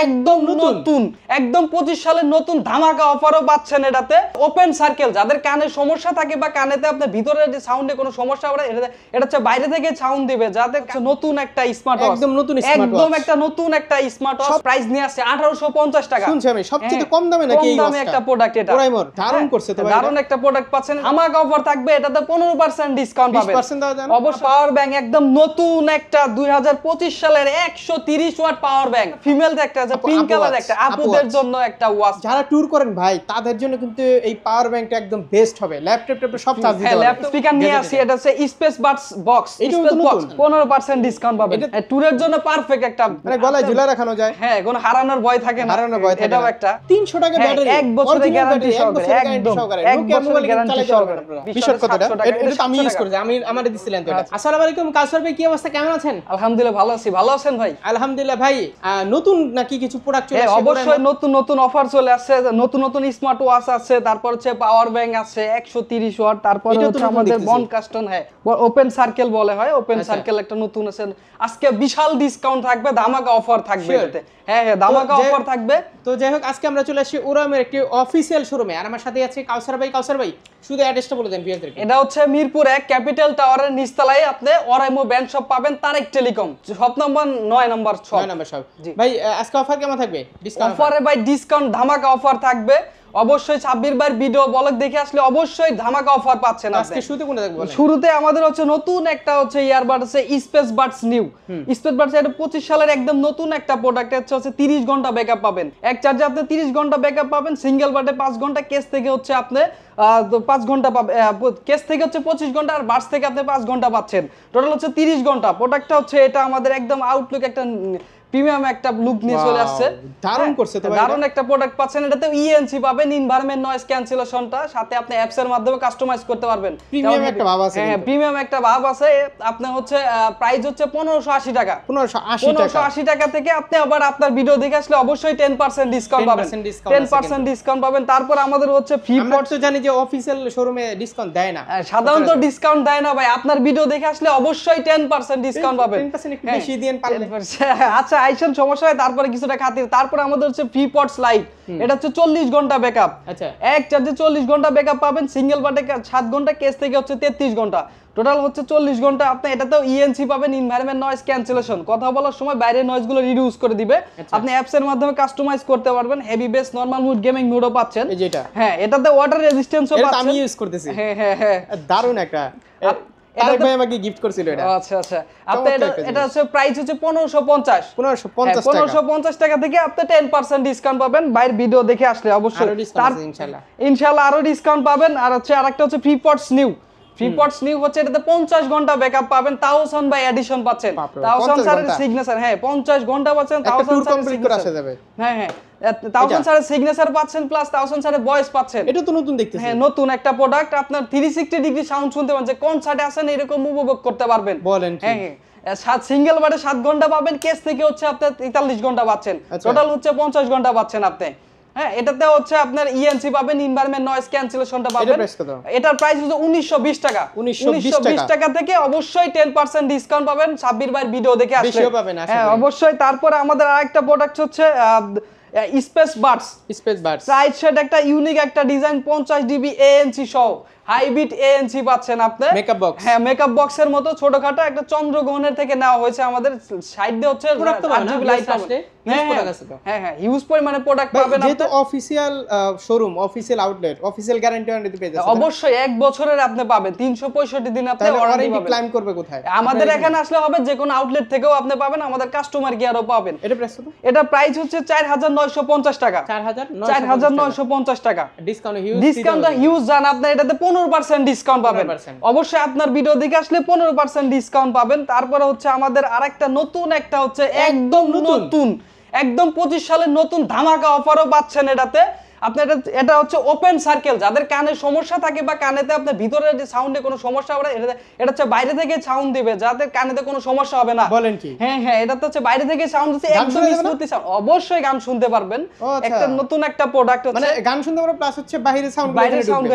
একদম নতুন একদম 25 সালের নতুন ধামাকা অফারও পাচ্ছেন এটাতে। ওপেন সার্কেল, যাদের কানে সমস্যা থাকে বা কানেতে আপনার ভিতরে যে সাউন্ডে কোনো সমস্যা হবে এটা হচ্ছে বাইরে থেকে সাউন্ড দিবে, যাদের নতুন একটা স্মার্ট ওয়াচ, একদম একটা নতুন একটা স্মার্ট ওয়াচ প্রাইস নিয়ে আসছে 1850 টাকা। শুনছি আমি সবচেয়ে কম দামে নাকি এই ওয়াচটা? একটা প্রোডাক্ট এটা ওরাইমর দারুণ করছে তো ভাই, দারুণ একটা প্রোডাক্ট পাচ্ছেন। ধামাকা অফার থাকবে এটাতে 15% ডিসকাউন্ট পাবেন। 20% দেওয়া যায়। অবশ্যই পাওয়ার ব্যাংক একদম নতুন একটা 2025 সালের 130 ওয়াট পাওয়ার ব্যাংক, ফিমেল একটা আছে পিঙ্ক কালার একটা আপুদের জন্য একটা ওয়াচ। যারা ট্যুর করেন ভাই তাদের জন্য কিন্তু এই পাওয়ার ব্যাংকটা একদম বেস্ট হবে। ল্যাপটপ সব চার্জ দিতে পারবে। ল্যাপটপ স্পিকার নিয়ে আসি, এটা হচ্ছে space Buds box, space box 15% discount পাবেন। ট্যুরের জন্য পারফেক্ট একটা, মানে গলায় ঝুলা রাখানো যায়। হ্যাঁ, কোনো হারানোর ভয় থাকে না, এটাও একটা 300 টাকা ব্যাটারি, এক বছরের গ্যারান্টি সহকারে, একদম নোকিয়া মোবাইল গ্যারান্টি সহকারে। বিশদ কথাটা এটা আমি ইউজ করেছি, আমি আমারে দিছিলেন তো এটা। আসসালামু আলাইকুম কাউসার ভাই, কি অবস্থা, কেমন আছেন? আলহামদুলিল্লাহ ভালো আছি, ভালো আছেন ভাই? আলহামদুলিল্লাহ ভাই। নতুন নাকি কিছু প্রোডাক্ট চলে আসছে? অবশ্যই নতুন অফার চলে আসছে, নতুন স্মার্ট ওয়াচ আছে, তারপর হচ্ছে পাওয়ার ব্যাংক আছে 130 ওয়াট, তারপর হচ্ছে আমাদের বন কাস্টম, হ্যাঁ ওপেন সার্কেল বলে হয়, ওপেন সার্কেল একটা নতুন আছে। আজকে বিশাল ডিসকাউন্ট থাকবে, ধামাকা অফার থাকবে এটাতে। হ্যাঁ ধামাকা অফার থাকবে। তো যাই হোক, আজকে আমরা চলে আসি ওরামের একটি অফিসিয়াল শোরুমে, আর আমার সাথে আছে কাউসার ভাই। কাউসার ভাই শুধু অ্যাড্রেসটা বলে দেন ভিউয়ারদেরকে। এটা হচ্ছে মিরপুর 1 ক্যাপিটাল টাওয়ারের নিচতলায় আপনি ওরাইমো ব্যান্ড শপ পাবেন, তারেক টেলিকম শপ নাম্বার 9 নম্বর শপ। ভাই আজকে অফার কেমন থাকবে? ডিসকাউন্ট অফারে ভাই ডিসকাউন্ট ধামাকা অফার থাকবে। অবশ্যই সাব্বির ভাইয়ের ভিডিও ব্লগ দেখে আসলে অবশ্যই ধামাকা অফার পাচ্ছেন। আজকে শুরুতে কোনটা দেখব? শুরুতে আমাদের হচ্ছে নতুন একটা হচ্ছে ইয়ারবাড আছে, space Buds new. Space Buds এটা 25 সালের একদম নতুন একটা প্রোডাক্ট, হচ্ছে 30 ঘন্টা ব্যাকআপ পাবেন। এক চার্জে আপনি 30 ঘন্টা ব্যাকআপ পাবেন, সিঙ্গেল বাডে 5 ঘন্টা, কেস থেকে হচ্ছে আপনি 5 ঘন্টা পাবেন, কেস থেকে হচ্ছে 25 ঘন্টা, আর বাডস থেকে আপনি 5 ঘন্টা পাচ্ছেন। টোটাল হচ্ছে 30 ঘন্টা। প্রোডাক্টটা হচ্ছে এটা আমাদের একদম আউটলুক একটা প্রিমিয়াম একটা লুক নিয়ে চলে আসছে, দারুণ করছে তো ভাই, দারুণ একটা প্রোডাক্ট পাচ্ছেন। এটাতে ইএনসি পাবেন, এনভায়রনমেন্ট নয়েজ ক্যান্সেলেশনটা, সাথে আপনি অ্যাপস এর মাধ্যমে কাস্টমাইজ করতে পারবেন। প্রিমিয়াম একটা ভাব আছে। হ্যাঁ প্রিমিয়াম একটা ভাব আছে। আপনি হচ্ছে প্রাইস হচ্ছে 1580 টাকা। 1580 টাকা থেকে আপনি আবার আপনার ভিডিও দেখে আসলে অবশ্যই 10% ডিসকাউন্ট পাবেন, 10% ডিসকাউন্ট পাবেন। তারপর আমাদের হচ্ছে ফ্রি আমরা তো জানি যে অফিশিয়াল শোরুমে ডিসকাউন্ট দেয় না, সাধারণত ডিসকাউন্ট দেয় না ভাই। আপনার ভিডিও দেখে আসলে অবশ্যই 10% ডিসকাউন্ট পাবেন। 10% একটু বেশি দেন পারলে। আচ্ছা আইসেন, সমস্যা হয় তারপরে কিছুটা খাতির। তারপর আমাদের হচ্ছে ফ্রি পডস লাইট, এটা হচ্ছে 40 ঘন্টা ব্যাকআপ। আচ্ছা, এক চার্জে 40 ঘন্টা ব্যাকআপ পাবেন, সিঙ্গেল বাটে 7 ঘন্টা, কেস থেকে হচ্ছে 33 ঘন্টা, টোটাল হচ্ছে 40 ঘন্টা। আপনি এটাতেও ইএনসি পাবেন, এনভায়রনমেন্ট নয়েজ ক্যান্সেলেশন, কথা বলার সময় বাইরের নয়েজগুলো রিডিউস করে দিবে। আপনি অ্যাপস এর মাধ্যমে কাস্টমাইজ করতে পারবেন। Heavy bass, normal mode, gaming মুডও পাচ্ছেন। এই যেটা, হ্যাঁ এটাতে ওয়াটার রেজিস্ট্যান্সও পাচ্ছেন। এটা আমি ইউজ করতেছি। হ্যাঁ দারুণ একটা, তারেক ভাই আমাকে গিফট করেছিল এটা। আচ্ছা আপনি এটা হচ্ছে প্রাইস হচ্ছে 1550 টাকা থেকে আপনি 10% ডিসকাউন্ট পাবেন বাইরের ভিডিও দেখে আসলে। অবশ্যই ইনশাআল্লাহ আরো ডিসকাউন্ট পাবেন। আর হচ্ছে আরেকটা হচ্ছে ফ্রি পডস নিউ, হচ্ছে এটাতে 50 ঘন্টা ব্যাকআপ পাবেন, তাওসান বাই এডিশন পাচ্ছেন, তাওসান স্যারের সিগনেচার। হ্যাঁ 50 ঘন্টা পাচ্ছেন, তাওসান স্যারের সিগনেচার। হ্যাঁ তাওসান স্যারের সিগনেচার পাচ্ছেন, প্লাস তাওসান স্যারের ভয়েস পাচ্ছেন। এটা তো নতুন দেখতেছি। হ্যাঁ নতুন একটা প্রোডাক্ট, আপনার 360 ডিগ্রি সাউন্ড শুনতে পাবেন, যে কনসার্টে আছেন এরকম উপভোগ করতে পারবেন। বলেন কি? হ্যাঁ সিঙ্গেল বারে 7 ঘন্টা পাবেন, কেস থেকে হচ্ছে আপনি 43 ঘন্টা পাচ্ছেন, টোটাল হচ্ছে 50 ঘন্টা পাচ্ছেন আপনি। হ্যাঁ এটাতে হচ্ছে আপনার ইএনসি পাবেন, এনভায়রনমেন্ট নয়েজ ক্যান্সেলেশনটা পাবেন। এটার প্রাইস হচ্ছে 1920 টাকা। 1920 টাকা থেকে অবশ্যই 10% ডিসকাউন্ট পাবেন সাব্বির ভাইয়ের ভিডিও দেখে আসলে। হ্যাঁ অবশ্যই। তারপরে আমাদের আরেকটা প্রোডাক্ট হচ্ছে স্পেস বাডস। রাইট সাইড একটা ইউনিক একটা ডিজাইন, 50 ডিবি এএনসি সহ হাইব্রিড এএনসি পাচ্ছেন আপনি। মেকআপ বক্স, হ্যাঁ মেকআপ বক্সের মতো ছোটখাটো একটা চন্দ্রগ্রহণের থেকে নেওয়া হয়েছে। আমাদের সাইড দিয়ে হচ্ছে 8GB লাইট আসে। হ্যাঁ হিউজ পরিমাণে প্রোডাক্ট পাবেন আপনি। যেহেতু official showroom, official outlet, official guarantee warranty পেয়ে যাচ্ছেন। অবশ্যই 1 বছরের আপনি পাবেন, 365 দিন আপনি ওয়ারেন্টি পাবেন। ক্লেম করবে কোথায়? আমাদের এখানে আসলে হবে, যে কোনো আউটলেট থেকেও আপনি পাবেন, আমাদের কাস্টমার কেয়ারও পাবেন। এটা প্রাইস কত? এটা প্রাইস হচ্ছে 4950 টাকা। 4950 টাকা। ডিসকাউন্ট হিউজ জান আপনি। এটাতে 15% ডিসকাউন্ট পাবেন। অবশ্যই আপনার ভিডিও দেখে আসলে 15% ডিসকাউন্ট পাবেন। তারপরে হচ্ছে আমাদের আরেকটা নতুন একটা হচ্ছে একদম নতুন 25 সালের নতুন ধামাকা অফারও পাচ্ছেন এটাতে। আপনি এটা হচ্ছে ওপেন সার্কেল, যাদের কানে সমস্যা থাকে বা কানেতে আপনার ভিতরে যে সাউন্ডে কোনো সমস্যা হবে এটা হচ্ছে বাইরে থেকে সাউন্ড দিবে, যাদের কানেতে কোনো সমস্যা হবে না। বলেন কি? হ্যাঁ এটা তো হচ্ছে বাইরে থেকে সাউন্ড দিচ্ছে, একদম স্মুথলি সাউন্ড। অবশ্যই গান শুনতে পারবেন। একটা নতুন একটা প্রোডাক্ট হচ্ছে, মানে গান শুনতে পারবেন, প্লাস হচ্ছে বাইরে সাউন্ড।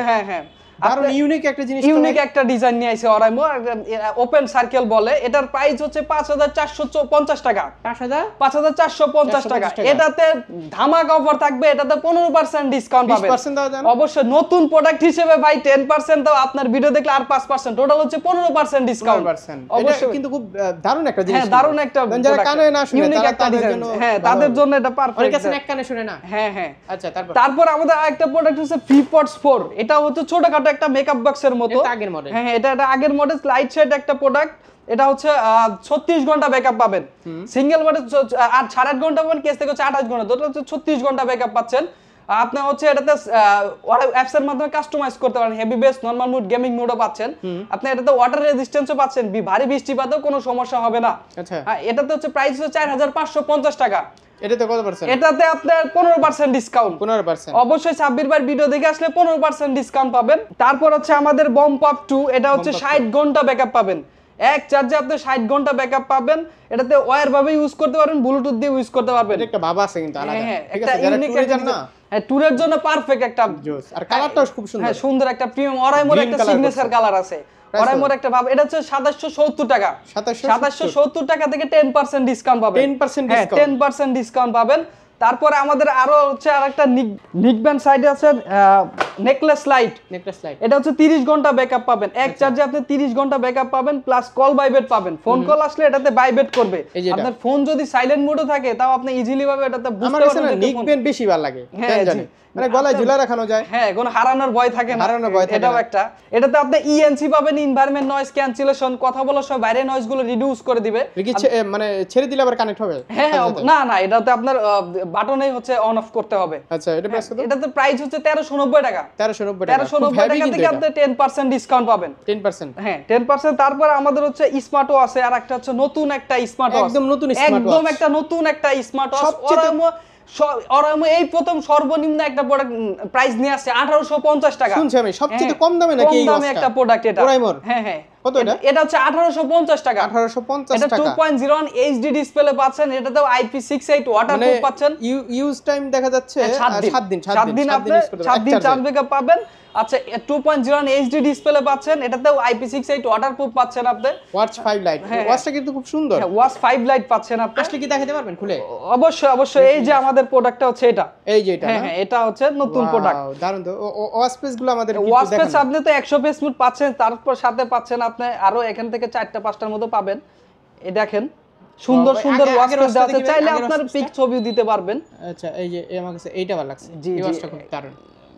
হ্যাঁ দারুণ ইউনিক একটা জিনিস, ইউনিক একটা ডিজাইন নিয়ে আইছে অরাইমো, ওপেন সার্কেল বলে। এটার প্রাইস হচ্ছে 5450 টাকা, 5450 টাকা। এটাতে ধামাকা অফার থাকবে, এটাতে 15% ডিসকাউন্ট পাবেন। অবশ্যই নতুন প্রোডাক্ট হিসেবে ভাই 10% দাও, আপনার ভিডিও দেখলে আর 5%, টোটাল হচ্ছে 15% ডিসকাউন্ট। অবশ্যই কিন্তু খুব দারুণ একটা জিনিস। হ্যাঁ দারুণ একটা, যারা কানে না শুনে তাদের জন্য, হ্যাঁ তাদের জন্য এটা পারফেক্ট। অনেক আছে এক কানে শুনে না। হ্যাঁ হ্যাঁ। আচ্ছা তারপর আমাদের আরেকটা প্রোডাক্ট হচ্ছে ফ্লিপপডস 4। এটা হচ্ছে ছোটখাটো একটা মেকআপ বক্সের মতো। এটা আগের মডেল। হ্যাঁ এটা আগের মডেল, লাইট শেড একটা প্রোডাক্ট। এটা হচ্ছে 36 ঘন্টা ব্যাকআপ পাবেন সিঙ্গেল মডেল, আর 8.5 ঘন্টা পাবেন, কেস থেকে হচ্ছে 28 ঘন্টা, টোটাল হচ্ছে 36 ঘন্টা ব্যাকআপ পাচ্ছেন। আপনি হচ্ছে এটাতে অ্যাপস এর মাধ্যমে কাস্টমাইজ করতে পারেন, heavy bass, normal mode, gaming মোডও পাচ্ছেন। আপনি এটাতে ওয়াটার রেজিস্ট্যান্সও পাচ্ছেন, ভারী বৃষ্টিপাতেও কোনো সমস্যা হবে না। আচ্ছা এটাতে হচ্ছে প্রাইস হচ্ছে 4550 টাকা। এটাতে কত পার্সেন্ট? এটাতে আপনার 15% ডিসকাউন্ট। 15%। অবশ্যই সাব্বির ভাই ভিডিও দেখে আসলে 15% ডিসকাউন্ট পাবেন। তারপর হচ্ছে আমাদের বম পপ 2, এটা হচ্ছে 60 ঘন্টা ব্যাকআপ পাবেন। এক চার্জে আপনি 60 ঘন্টা ব্যাকআপ পাবেন। এটাতে ওয়্যার ভাবে ইউজ করতে পারবেন, ব্লুটুথ দিয়ে ইউজ করতে পারবেন। এটা একটা ভাবা আছে কিন্তু আলাদা। হ্যাঁ ঠিক আছে, যারা ট্যুরে যান না, হ্যাঁ ট্যুরের জন্য পারফেক্ট একটা জোস। আর কালারটাও খুব সুন্দর। হ্যাঁ সুন্দর একটা প্রিমিয়াম অরাইমোর একটা সিগনেচার কালার আছে। অরাইমোর একটা ভাব, এটা হচ্ছে 2770 টাকা। 2770 টাকা থেকে 10% ডিসকাউন্ট পাবেন। 10% ডিসকাউন্ট, 10% ডিসকাউন্ট পাবেন। তারপরে আমাদের আরো হচ্ছে আরেকটা নিকব্যান্ড সাইডে আছে নেকলেস লাইট। এটা হচ্ছে 30 ঘন্টা ব্যাকআপ পাবেন। এক চার্জে আপনি 30 ঘন্টা ব্যাকআপ পাবেন, প্লাস কল ভাইব্রেট পাবেন। ফোন কল আসলে এটাতে ভাইব্রেট করবে। আপনার ফোন যদি সাইলেন্ট মোডে থাকে তাও আপনি ইজিলি ভাবে এটাতে বুঝতে পারবেন। আমার নিকব্যান্ড বেশি ভালো লাগে, কেন জানি, মানে গলায় ঝুলা রাখানো যায়। হ্যাঁ, কোনো হারানোর ভয় থাকে না, এটাও একটা। এটাতে আপনি ইএনসি পাবেন, এনভায়রনমেন্ট নয়েজ ক্যান্সেলেশন, কথা বলার সময় বাইরে নয়েজ গুলো রিডিউস করে দিবে। মানে ছেড়ে দিলে আবার কানেক্ট হবে? হ্যাঁ না না, এটাতে আপনার বাটনেই হচ্ছে অন অফ করতে হবে। আচ্ছা, এটা প্রাইস কত? এটাতে প্রাইস হচ্ছে 1390 টাকা। 1390 টাকা থেকে আপনি 10% ডিসকাউন্ট পাবেন। 10%? হ্যাঁ 10%। তারপর আমাদের হচ্ছে স্মার্ট ওয়াচ আছে, আর একটা হচ্ছে নতুন একটা স্মার্ট ওয়াচ, একদম নতুন স্মার্ট ওয়াচ, একদম একটা নতুন একটা স্মার্ট ওয়াচ। অরাইমো এই প্রথম সর্বনিম্ন একটা প্রোডাক্ট প্রাইস নিয়ে আসছে 1850 টাকা। শুনছি আমি সবচেয়ে কম দামে নাকি এই ওয়াচটা? কম দামে একটা প্রোডাক্ট এটা অরাইমোর। হ্যাঁ হ্যাঁ। কত এটা? এটা হচ্ছে 1850 টাকা। 1850 টাকা। এটা 2.01 এইচডি ডিসপ্লে পাচ্ছেন, এটাতেও IP68 ওয়াটারপ্রুফ পাচ্ছেন। ইউজ টাইম দেখা যাচ্ছে 7 দিন। 7 দিন আপনি 7 দিন চার্জ ব্যাকআপ পাবেন। আচ্ছা 2.01 এইচডি ডিসপ্লে পাচ্ছেন, এটাতেও IP68 ওয়াটারপ্রুফ পাচ্ছেন আপনি। ওয়াচ 5 লাইট, ওয়াচটা কিন্তু খুব সুন্দর। হ্যাঁ ওয়াচ 5 লাইট পাচ্ছেন আপনি। আসলে কি দেখাতে পারবেন খুলে? অবশ্যই অবশ্যই। এই যে আমাদের প্রোডাক্টটা হচ্ছে এটা, এই যে এটা। হ্যাঁ এটা হচ্ছে নতুন প্রোডাক্ট। দারুণ তো। ওয়াচ পেজ গুলো আমাদের কি ওয়াচ পেজ আপনি তো 100 পেজ মুড পাচ্ছেন, তারপর সাথে পাচ্ছেন আপনি আরো এখান থেকে 4টা 5টার মতো পাবেন। এই দেখেন সুন্দর সুন্দর ওয়াচ পেজ আছে, চাইলে আপনার পিক ছবিও দিতে পারবেন। আচ্ছা এই যে আমার কাছে এইটা ভালো লাগছে, এই ওয়াচটা খুব দারুণ।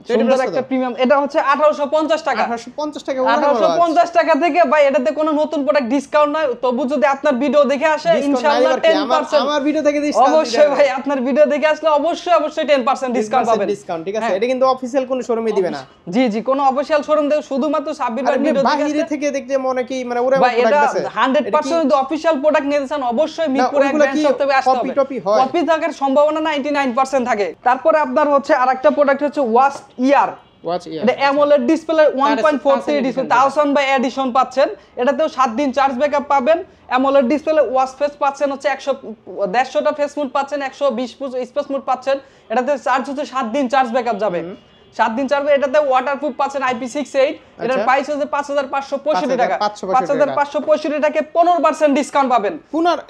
সুন্দর একটা প্রিমিয়াম। এটা হচ্ছে 1850 টাকা। 1850 টাকা। 1850 টাকা থেকে ভাই এটাতে কোনো নতুন প্রোডাক্ট ডিসকাউন্ট নাই। তবু যদি আপনার ভিডিও দেখে আসে ইনশাআল্লাহ 10%। আমার ভিডিও থেকে ডিসকাউন্ট অবশ্যই ভাই, আপনার ভিডিও দেখে আসলে অবশ্যই 10% ডিসকাউন্ট পাবেন। ডিসকাউন্ট, ঠিক আছে। এটা কিন্তু অফিশিয়াল কোনো শোরুমে দিবে না। জি জি, কোনো অফিশিয়াল শোরুম দেবে, শুধুমাত্র সাব্বির ভাই ভিডিও দেখে বাইরে থেকে দেখতে মনে কি মানে ওরে ভাই এটা 100% যদি অফিশিয়াল প্রোডাক্ট নিতে চান অবশ্যই মিরপুর এক ব্রাঞ্চ শপে আসতে হবে। কপি থাকার সম্ভাবনা 99% থাকে। তারপরে আপনার হচ্ছে আরেকটা প্রোডাক্ট হচ্ছে ওয়াচ ইয়ার। এটা AMOLED display 1.43 display 1000 by edition পাচ্ছেন। এটাতেও 7 দিন চার্জ ব্যাকআপ পাবেন। AMOLED ডিসপ্লে ওয়াচ ফেস পাচ্ছেন হচ্ছে 150টা ফেস মুড পাচ্ছেন, 120 স্পেস মুড পাচ্ছেন। এটাতে চার্জ হচ্ছে 7 দিন চার্জ ব্যাকআপ যাবে। 7 দিন চার্জ। এটাতে ওয়াটারপ্রুফ পাচ্ছেন IP68। এটার প্রাইস হচ্ছে 5565 টাকা। 5565 টাকায় 15% ডিসকাউন্ট পাবেন।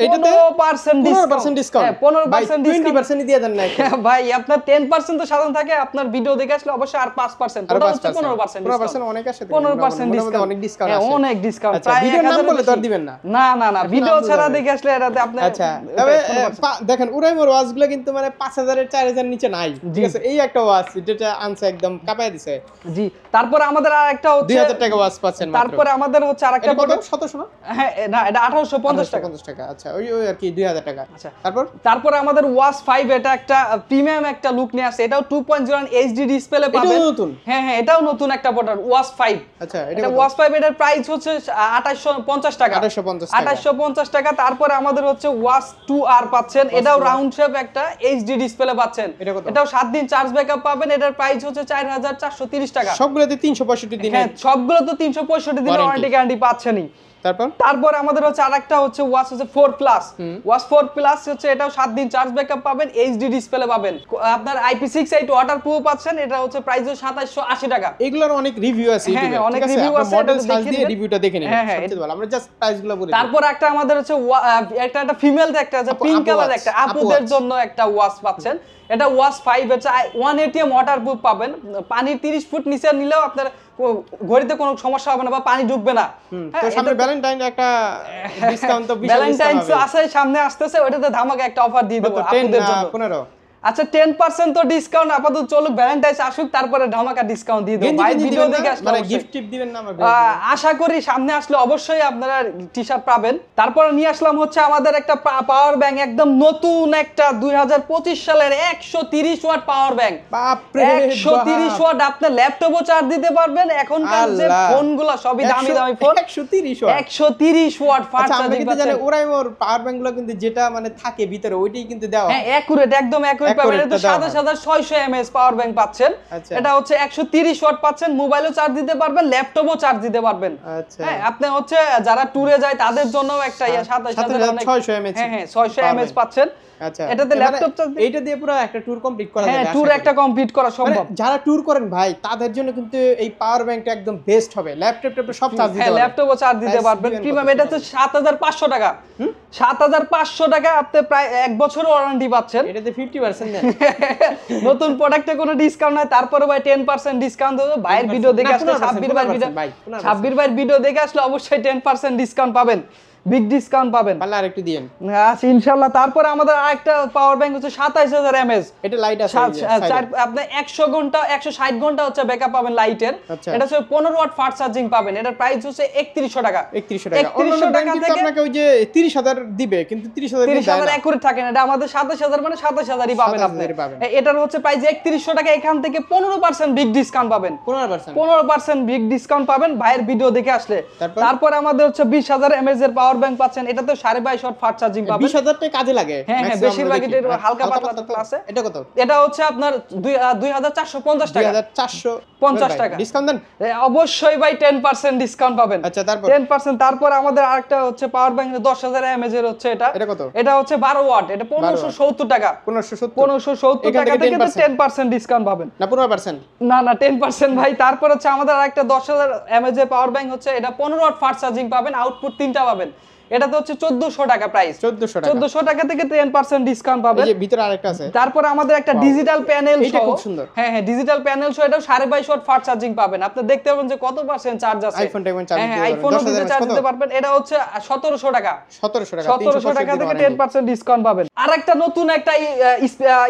এটাতে 15% ডিসকাউন্ট। হ্যাঁ 15% ডিসকাউন্ট। 20% দিয়ে দেন না ভাই আপনার 10% তো সাধারণ থাকে, আপনার ভিডিও দেখে আসলে অবশ্যই আর 5%, ওটা হচ্ছে 15% ডিসকাউন্ট। 15% অনেক আছে, 15% ডিসকাউন্ট, অনেক ডিসকাউন্ট আছে। অনেক ডিসকাউন্ট। আচ্ছা ভিডিওর নাম বলে তো দিবেন না? না না না, ভিডিও ছাড়া দেখে আসলে এটাতে আপনি। আচ্ছা তবে দেখেন ওরাইমোর ওয়াচগুলো কিন্তু মানে 5000 এর 4000 নিচে নাই, ঠিক আছে। এই একটা ওয়াচ যেটা আনছে একদম কাঁপায় দিছে। জি। তারপর আমাদের আরেকটা হচ্ছে 2000 টাকা ওয়াচ পাচ্ছেন মাত্র। তারপর আমাদের হচ্ছে আরেকটা প্রোডাক্ট 1700 না? হ্যাঁ না, এটা 1850 টাকা। 1850 টাকা। আচ্ছা ওই আর কি 2000 টাকা। আচ্ছা তারপর আমাদের ওয়াচ 5, এটা একটা প্রিমিয়াম একটা লুক নিয়ে আসছে। এটাও 2.01 এইচডি ডিসপ্লে পাবেন। এটাও নতুন? হ্যাঁ হ্যাঁ এটাও নতুন একটা প্রোডাক্ট ওয়াচ 5। আচ্ছা এটা ওয়াচ 5, এটার প্রাইস হচ্ছে 2850 টাকা। 2850 টাকা। তারপরে আমাদের হচ্ছে ওয়াচ 2R পাচ্ছেন। এটাও রাউন্ড শেপ একটা এইচডি ডিসপ্লে পাচ্ছেন। এটাও 7 দিন চার্জ ব্যাকআপ পাবেন। এটার প্রাইস হচ্ছে 4430 টাকা। সবগুলোতে 365 দিন। হ্যাঁ সবগুলোতে 365 দিনের ওয়ারেন্টি গ্যারান্টি পাচ্ছেনই। তারপর আমাদের হচ্ছে আরেকটা হচ্ছে ওয়াচ হচ্ছে 4 প্লাস। ওয়াচ 4 প্লাস হচ্ছে এটাও 7 দিন চার্জ ব্যাকআপ পাবেন, এইচডি ডিসপ্লে পাবেন, আপনার IP68 ওয়াটারপ্রুফ পাচ্ছেন। এটা হচ্ছে প্রাইস 2780 টাকা। এগুলোর অনেক রিভিউ আছে ইউটিউবে, হ্যাঁ অনেক রিভিউ আছে, মডেল সার্চ দিয়ে রিভিউটা দেখে নিন সবচেয়ে ভালো। আমরা জাস্ট প্রাইসগুলো বলি। তারপর একটা আমাদের হচ্ছে একটা ফিমেল একটা আছে পিঙ্ক কালার একটা আপুদের জন্য একটা ওয়াচ পাচ্ছেন। এটা ওয়াচ 5 হচ্ছে 180 ওয়াটারপ্রুফ পাবেন, পানি 30 ফুট নিচে নিলেও আপনার ঘড়িতে কোনো সমস্যা হবে না বা পানি ঢুকবে না। তো সামনে ভ্যালেন্টাইন একটা ডিসকাউন্ট তো বিশাল ভ্যালেন্টাইন আছে সামনে আসতেছে, ওটাতে ধামাকা একটা অফার দিয়ে দেব আপুদের জন্য 15। আচ্ছা 10% তো ডিসকাউন্ট আপাতত চলুক, ভ্যালেন্টাইন আসুক তারপরে ধামাকা ডিসকাউন্ট দিয়ে দেব ভাই। ভিডিও দেখে আসলে মানে গিফট টিপ দিবেন না আমরা? আশা করি সামনে আসলে অবশ্যই আপনারা টি-শার্ট পাবেন। তারপরে নিয়ে আসলাম হচ্ছে আমাদের একটা পাওয়ার ব্যাংক, একদম নতুন একটা 2025 সালের 130 ওয়াট পাওয়ার ব্যাংক। বাপরে 130 ওয়াট, আপনি ল্যাপটপও চার্জ দিতে পারবেন। এখনকার যে ফোনগুলো সবই দামি দামি ফোন, 130 ওয়াট 130 ওয়াট ফাস্ট আচ্ছা, চার্জিং আমরা কিন্তু জানি ওরাইমোর পাওয়ার ব্যাংকগুলো কিন্তু যেটা মানে থাকে ভিতরে ওইটাই কিন্তু দেওয়া। হ্যাঁ একুরেট, একদম একুরেট পাবেন। এটা 7600 mAh পাওয়ার ব্যাংক পাচ্ছেন। এটা হচ্ছে 130 ওয়াট পাচ্ছেন, মোবাইলও চার্জ দিতে পারবেন, ল্যাপটপও চার্জ দিতে পারবেন। হ্যাঁ আপনি হচ্ছে যারা ট্যুরে যায় তাদের জন্য একটা 7600 mAh। হ্যাঁ 600 mAh পাচ্ছেন। আচ্ছা এটাতে ল্যাপটপ চার্জ এইটা দিয়ে পুরো একটা ট্যুর কমপ্লিট করা যাবে। হ্যাঁ ট্যুর একটা কমপ্লিট করা সম্ভব। যারা ট্যুর করেন ভাই তাদের জন্য কিন্তু এই পাওয়ার ব্যাংকটা একদম বেস্ট হবে। ল্যাপটপ সব চার্জ দিতে পারবেন। হ্যাঁ ল্যাপটপও চার্জ দিতে পারবেন। প্রিমিয়াম এটা হচ্ছে 7500 টাকা। 7500 টাকা আপনি প্রায় 1 বছরের ওয়ারেন্টি পাচ্ছেন। এটাতে 50% দেন। নতুন প্রোডাক্টে কোনো ডিসকাউন্ট নাই, তারপরে ভাই 10% ডিসকাউন্ট দেব। ভাইয়ের ভিডিও দেখে আসলে সাব্বির ভাইয়ের ভিডিও দেখে আসলে অবশ্যই 10% ডিসকাউন্ট পাবেন, বিগ ডিসকাউন্ট পাবেন। পারলে আরেকটু দিয়েন। আচ্ছা ইনশাআল্লাহ। তারপরে আমাদের আরেকটা পাওয়ার ব্যাংক হচ্ছে 27000 mAh। এটা লাইট আছে আপনি 100 ঘন্টা 160 ঘন্টা হচ্ছে ব্যাকআপ পাবেন লাইটের। এটা হচ্ছে 15 ওয়াট ফাস্ট চার্জিং পাবেন। এটার প্রাইস হচ্ছে 3100 টাকা। 3100 টাকা থেকে আপনাকে ওই যে 30000 দিবে, কিন্তু 30000 একুরেট থাকে না। এটা আমাদের 27000 মানে 27000ই পাবেন আপনি। এটার হচ্ছে প্রাইস 3100 টাকা। এখান থেকে 15% বিগ ডিসকাউন্ট পাবেন। 15% বিগ ডিসকাউন্ট পাবেন ভাইয়ের ভিডিও দেখে আসলে। তারপর আমাদের হচ্ছে 20000 mAh এর পাওয়ার ব্যাংক পাচ্ছেন। এটাতে 22.5 ওয়াট ফাস্ট চার্জিং পাবেন। 20000 টাকা কাজে লাগে। হ্যাঁ বেশিরভাগ এটা হালকা পাতলা আছে। এটা কত? এটা হচ্ছে আপনার 2450 টাকা। 2450 টাকা ডিসকাউন্ট দেন। অবশ্যই ভাই 10% ডিসকাউন্ট পাবেন। আচ্ছা তারপর 10%। তারপর আমাদের আরেকটা হচ্ছে পাওয়ার ব্যাংক 10000 mAh এর হচ্ছে এটা। এটা কত? এটা হচ্ছে 12 ওয়াট। এটা 1570 টাকা। 1570 টাকা থেকে 10% ডিসকাউন্ট পাবেন। না 15%? না 10% ভাই। তারপর হচ্ছে আমাদের আরেকটা 10000 mAh এর পাওয়ার ব্যাংক হচ্ছে এটা 15 ওয়াট ফাস্ট চার্জিং পাবেন, আউটপুট 3টা পাবেন। এটাতে হচ্ছে 1400 টাকা প্রাইস। 1400 টাকা থেকে 10% ডিসকাউন্ট পাবেন। এই যে ভিতরে আরেকটা আছে। তারপর আমাদের একটা ডিজিটাল প্যানেল এটা খুব সুন্দর। হ্যাঁ ডিজিটাল প্যানেল সহ এটা 22.5 ওয়াট ফাস্ট চার্জিং পাবেন। আপনি দেখতে পাবেন যে কত পার্সেন্ট চার্জ আছে। আইফোন টাইপের চার্জ দিতে পারবেন। আইফোনও চার্জ দিতে পারবেন। এটা হচ্ছে 1700 টাকা। 1700 টাকা থেকে 10% ডিসকাউন্ট পাবেন। আরেকটা নতুন একটা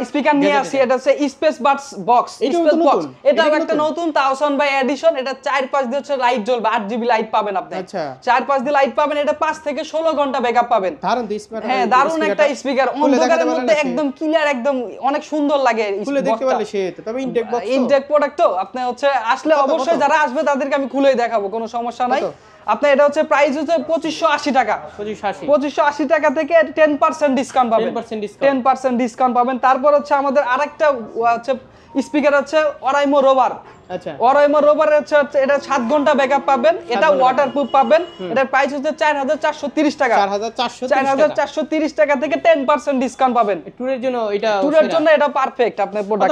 স্পিকার নিয়ে আসি, এটা হচ্ছে স্পেস বাডস বক্স। এটাও একটা নতুন তাওসান বাই এডিশন। এটা 4-5 দিয়ে হচ্ছে লাইট জ্বলবে, 8GB লাইট পাবেন আপনি। আচ্ছা 4-5 দিয়ে লাইট পাবেন। এটা 5 থেকে 16 ঘন্টা ব্যাকআপ পাবেন। দারুণ স্পিকার। হ্যাঁ দারুণ একটা স্পিকার, অন্ধকারের মধ্যে একদম ক্লিয়ার, একদম অনেক সুন্দর লাগে। খুলে দেখতে পারলে সে তো। তবে ইনটেক বক্স, ইনটেক প্রোডাক্ট তো আপনি হচ্ছে আসলে অবশ্যই যারা আসবে তাদেরকে আমি খুলেই দেখাবো, কোনো সমস্যা নাই। আপনার এটা হচ্ছে প্রাইস হচ্ছে 2580 টাকা। 2580 টাকা থেকে 10% ডিসকাউন্ট পাবেন। 10% ডিসকাউন্ট পাবেন। তারপর হচ্ছে আমাদের আরেকটা হচ্ছে স্পিকার হচ্ছে অরাইমো রোভার। আচ্ছা অরাইমো রোভার হচ্ছে এটা 7 ঘন্টা ব্যাকআপ পাবেন। এটা ওয়াটারপ্রুফ পাবেন। এটার প্রাইস হচ্ছে 4430 টাকা। 4430 টাকা থেকে 10% ডিসকাউন্ট পাবেন। ট্যুরের জন্য এটা পারফেক্ট আপনার প্রোডাক্ট।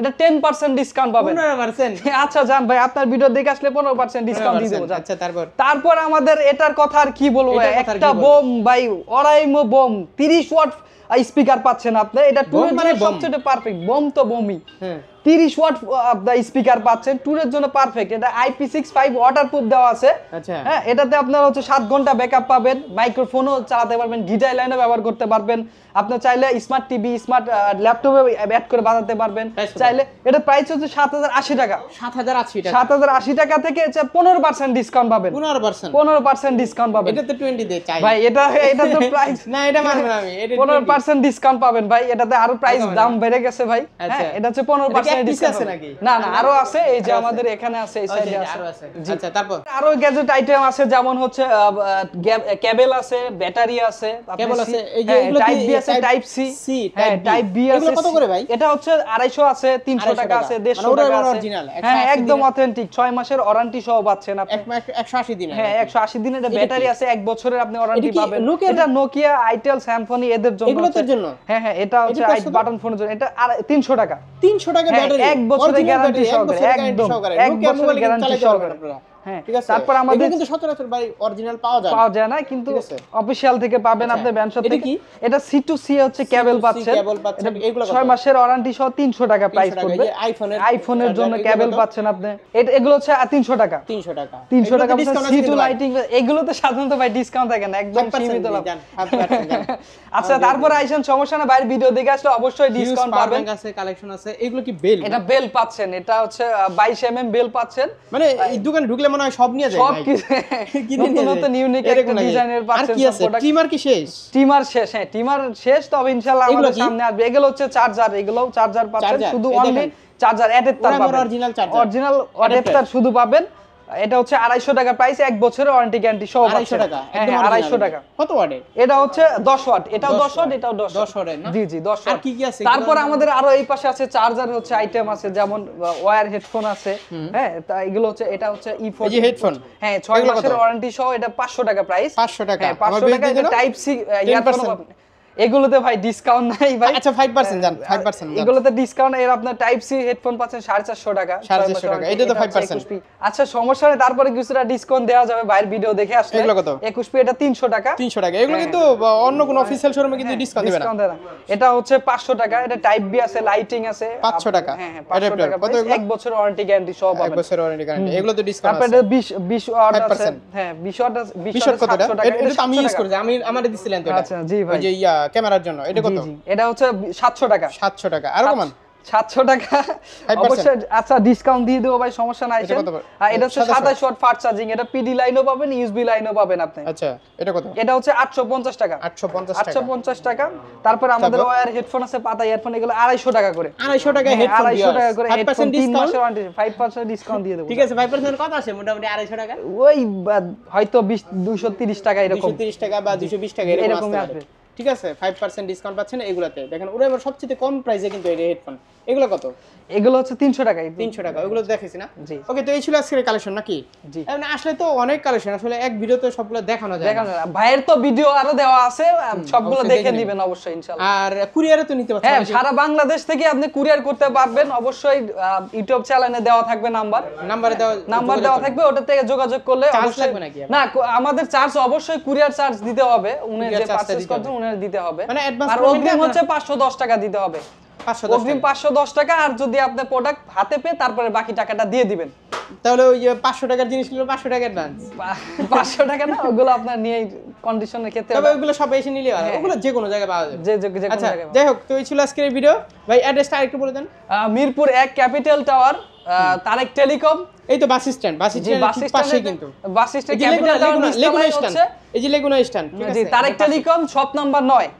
এটা 10% ডিসকাউন্ট পাবেন। 15%? আচ্ছা জান ভাই আপনার ভিডিও দেখে আসলে 15% ডিসকাউন্ট দিয়ে দেব। আচ্ছা তারপর আমাদের এটার কথা আর কি বলবো, একটা বোম ভাই, অরাইমো বোম 30 ওয়াট স্পিকার পাচ্ছেন আপনি। এটা ট্যুরের জন্য সবচেয়ে পারফেক্ট। বোম তো বোমই। 30 ওয়াট স্পিকার পাচ্ছেন, ট্যুরের জন্য পারফেক্ট। এটা IP65 ওয়াটারপ্রুফ দেওয়া আছে। হ্যাঁ এটাতে আপনার হচ্ছে 7 ঘন্টা ব্যাকআপ পাবেন, মাইক্রোফোনও চালাতে পারবেন, গিটার লাইনে ব্যবহার করতে পারবেন। আপনি চাইলে স্মার্ট টিভি, স্মার্ট ল্যাপটপে অ্যাড করে বাজাতে পারবেন চাইলে। এটা প্রাইস হচ্ছে 7080 টাকা। 7080 টাকা থেকে 15% ডিসকাউন্ট পাবেন। 15% ডিসকাউন্ট পাবেন। এটাতে 20 দে চাই ভাই। এটা তো প্রাইস না, এটা মানব না আমি। এটা 15% ডিসকাউন্ট পাবেন ভাই। এটাতে আরো প্রাইস দাম বেড়ে গেছে ভাই। হ্যাঁ এটা হচ্ছে 15% 10% piece ডিসকাউন্ট আছে নাকি? না না আরো আছে, এই যে আরো আছে? আমাদের এখানে আছে, এই সাইডে আছে। আরো আছে। জি। আচ্ছা, তারপর আরো গ্যাজেট আইটেম আছে, যেমন হচ্ছে কেবল আছে, ব্যাটারি আছে, কেবল আছে, এই যে এগুলো টাইপ কি বি আছে, টাইপ সি, হ্যাঁ টাইপ বি আছে। এগুলো কত করে ভাই? এটা হচ্ছে 250 আছে, 300 টাকা আছে, 150 মানে টাকা আছে। অরিজিনাল হ্যাঁ একদম অথেন্টিক, 6 মাসের ওয়ারেন্টি সহ পাচ্ছেন আপনি। 180 দিন। হ্যাঁ 180 দিনের ব্যাটারি আছে, 1 বছরের আপনি ওয়ারেন্টি এটা কি পাবেন। Nokia- এটা নোকিয়া, আইটেল, স্যামসং এদের জন্য এগুলোর হচ্ছে। জন্য? হ্যাঁ হ্যাঁ, এটা হচ্ছে price কত? বাটন ফোনের জন্য। এটা 300 টাকা। 300 টাকা হ্যাঁ, ব্যাটারি, 1 বছরের গ্যারান্টি সহকারে, একদম 1 নোকিয়া বছরের মোবাইল গ্যারান্টি চালাতে সহকারে। পারবেন আপনারা। হ্যাঁ, ঠিক আছে, তারপর আমাদের এগুলো কিন্তু সচরাচর ভাই অরিজিনাল পাওয়া যায় না। পাওয়া যায় না, কিন্তু ঠিক আছে। অফিশিয়াল থেকে পাবেন আচ্ছা, আপনি ব্যান্ড শপ এটা থেকে। কি? এটা C2C হচ্ছে কেবল পাচ্ছেন। কেবল পাচ্ছেন, এগুলো কত? 6 মাসের ওয়ারেন্টি সহ 300 টাকা প্রাইস 300 টাকা। পড়বে। এই যে আইফোনের জন্য এগুলো কেবল কত? পাচ্ছেন আপনি। এগুলো হচ্ছে 300 টাকা। 300 টাকা। 300 টাকা এগুলোতে discount আছে C2 কিন্তু ভাই। লাইটিং, এগুলোতে সাধারণত ভাই ডিসকাউন্ট থাকে না, একদম 5% সীমিত লাভ। যান, 5% যান। আচ্ছা, তারপরে আইসেন, সমস্যা না, বাইরের ভিডিও দেখে আসলে অবশ্যই Fuse, ডিসকাউন্ট power পাবেন। bank আছে, কালেকশন আছে। এগুলো কি বেল? এটা বেল পাচ্ছেন, এটা হচ্ছে 22 mm বেল পাচ্ছেন। মানে এই দোকানে ঢুকলে মনে হয় সব নিয়ে যায় সব ভাই। কিছু কিনে নিয়ে নতুন যায়। নতুন ইউনিক এরকম একটা লাগে। ডিজাইনের আর পাচ্ছেন কি সব আছে? প্রোডাক্ট। ট্রিমার কি শেষ? টিমার শেষ, হ্যাঁ টিমার শেষ, তবে ইনশাআল্লাহ এগুলো আমাদের কি? সামনে আসবে। এগুলো হচ্ছে চার্জার, এগুলো চার্জার পাচ্ছেন, চার্জার, শুধু এই অনলি দেখেন। চার্জার অ্যাডাপ্টার ওরা পাবেন। original charger। অরিজিনাল অ্যাডাপ্টার শুধু পাবেন। এটা হচ্ছে 250 টাকা প্রাইস, 1 বছরের ওয়ারেন্টি গ্যারান্টি সহ 250 পাচ্ছেন। টাকা। হ্যাঁ একদম 250 original। টাকা। কত ওয়াটের? এটা হচ্ছে 10 ওয়াট, এটাও 10 ওয়াট, এটাও 10 10 ওয়াটের না? জি জি 10 আর ওয়াট। কি কি আছে? তারপর আমাদের আরো এই পাশে আছে চার্জার হচ্ছে আইটেম আছে, যেমন ওয়্যার হেডফোন আছে। হ্যাঁ, তা এগুলো হচ্ছে, এটা হচ্ছে E40। এই যে হেডফোন। হ্যাঁ 6 এগুলো মাসের কত? ওয়ারেন্টি সহ, এটা 500 টাকা প্রাইস। 500 টাকা। হ্যাঁ আমার 500 টাকা। বিল দিয়ে এটা দিলো? টাইপ সি ইয়ারফোন 10% পাবেন। এগুলোতে ভাই ডিসকাউন্ট নাই ভাই। আচ্ছা 5% যান, 5% যান। এগুলোতে ডিসকাউন্ট, এর আপনার টাইপ সি হেডফোন পাচ্ছেন 450 টাকা। 450 টাকা, এটা তো 5%। 21p। আচ্ছা সমস্যা নেই, তারপরে কিছুটা ডিসকাউন্ট দেওয়া যাবে বাইরের ভিডিও দেখে আসলে। এগুলো কত? 21p, এটা 300 টাকা। 300 টাকা। এগুলো কিন্তু অন্য কোন অফিশিয়াল শোরুমে কিন্তু ডিসকাউন্ট দিবে না। ডিসকাউন্ট দেয় না। এটা হচ্ছে 500 টাকা। এটা টাইপ বি আছে, লাইটিং আছে। 500 টাকা। হ্যাঁ হ্যাঁ 500 Adapter, টাকা। কত এগুলো? 1 বছর ওয়ারেন্টি গ্যারান্টি সহ 1 পাবেন। বছর ওয়ারেন্টি গ্যারান্টি। এগুলো তো ডিসকাউন্ট তারপরে আছে। এটা 20 ওয়াট আছে। 5%। হ্যাঁ 20 ওয়াট আছে, 20 বিশ ওয়াট কত এটা? 700 টাকা। এটা তো আমি 700 ইউজ টাকা। করেছি, আমারে দিছিলেন তো এটা। আচ্ছা, জি ভাই। ওই যে ক্যামেরার জন্য। এটা কত? জি, জি। এটা হচ্ছে 700 টাকা। 700 টাকা। আর কমান? 700 টাকা 5%? অবশ্যই। আচ্ছা ডিসকাউন্ট দিয়ে দেবো ভাই, সমস্যা নাই। এটা কত? এটা হচ্ছে 27 ওয়াট ফাস্ট চার্জিং। এটা পিডি লাইনও পাবেন, ইউএসবি লাইনও পাবেন আপনি। আচ্ছা, এটা কত? এটা হচ্ছে 850 টাকা। 850 টাকা। 850 টাকা। তারপর আমাদের ওয়্যার হেডফোন আছে, পাতা ইয়ারফোন, এগুলো 250 টাকা করে। 250 টাকা হ্যাঁ, হেডফোন 250 টাকা করে 5% হেডফোন, 3 ডিসকাউন্ট। মাসের ওয়ারেন্টি, 5% ডিসকাউন্ট দিয়ে দেবো। ঠিক আছে, 5% কত আসে মোটামুটি 250 টাকা? ওই হয়তো 230 টাকা এরকম। 230 টাকা বা 220 টাকা এরকম এরকমই আসতে পারে। আসবে। ঠিক আছে, 5% ডিসকাউন্ট পাচ্ছেন এগুলাতে। দেখেন ওরা এবার সবচেয়ে কম প্রাইসে কিন্তু এই হেডফোন। এগুলো কত? এগুলো হচ্ছে 300 টাকা। 300 টাকা। ওগুলো দেখেছি না? জি। ওকে, তো এই ছিল আজকের কালেকশন নাকি? জি। মানে আসলে তো অনেক কালেকশন, আসলে এক ভিডিওতে সবগুলো দেখানো যায় দেখেন না। ভাইয়ের তো ভিডিও আরো দেওয়া আছে, সবগুলো অবশ্যই দেখে দেখে নেবেন অবশ্যই ইনশাআল্লাহ। আর কুরিয়ারে তো নিতে পারছেন হ্যাঁ নাকি? সারা বাংলাদেশ থেকে আপনি কুরিয়ার করতে পারবেন। অবশ্যই ইউটিউব চ্যানেলে দেওয়া থাকবে নাম্বার নাম্বার দেওয়া যোগাযোগ থাকবে, ওটা থেকে যোগাযোগ করলে চার্জ অবশ্যই। লাগবে নাকি? না আমাদের চার্জ অবশ্যই কুরিয়ার চার্জ দিতে হবে, উনি Courier যে charge টা পারচেজ দিতে করছেন উনি দিতে হবে। মানে advance আর payment অগ্রিম আপনার- হচ্ছে 510 টাকা দিতে হবে। 510 অগ্রিম 510 টাকা, আর যদি আপনি প্রোডাক্ট হাতে পেয়ে তারপরে বাকি টাকাটা দিয়ে দিবেন। তাহলে ওই যে 500 টাকার জিনিস নিলে 500 টাকা অ্যাডভান্স। 500 টাকা না, ওগুলো আপনার নিয়ে কন্ডিশনের ক্ষেত্রে তবে ওগুলো সব এসে নিলে ভালো, ওগুলো যে কোনো জায়গায় পাওয়া যাবে। যে কোনো আচ্ছা, জায়গায়। যাই হোক, তো এই ছিল আজকের এই ভিডিও। ভাই অ্যাড্রেসটা আরেকটু বলে দেন। Mirpur 1 capital tower, Tareq telecom. এই তো বাস স্ট্যান্ড, বাস স্ট্যান্ডের পাশেই কিন্তু। বাস স্ট্যান্ড এই যে ক্যাপিটাল টাওয়ার লেগুনা স্ট্যান্ড, এই যে লেগুনা স্ট্যান্ড, ঠিক জি আছে? Tarek telecom shop number 9।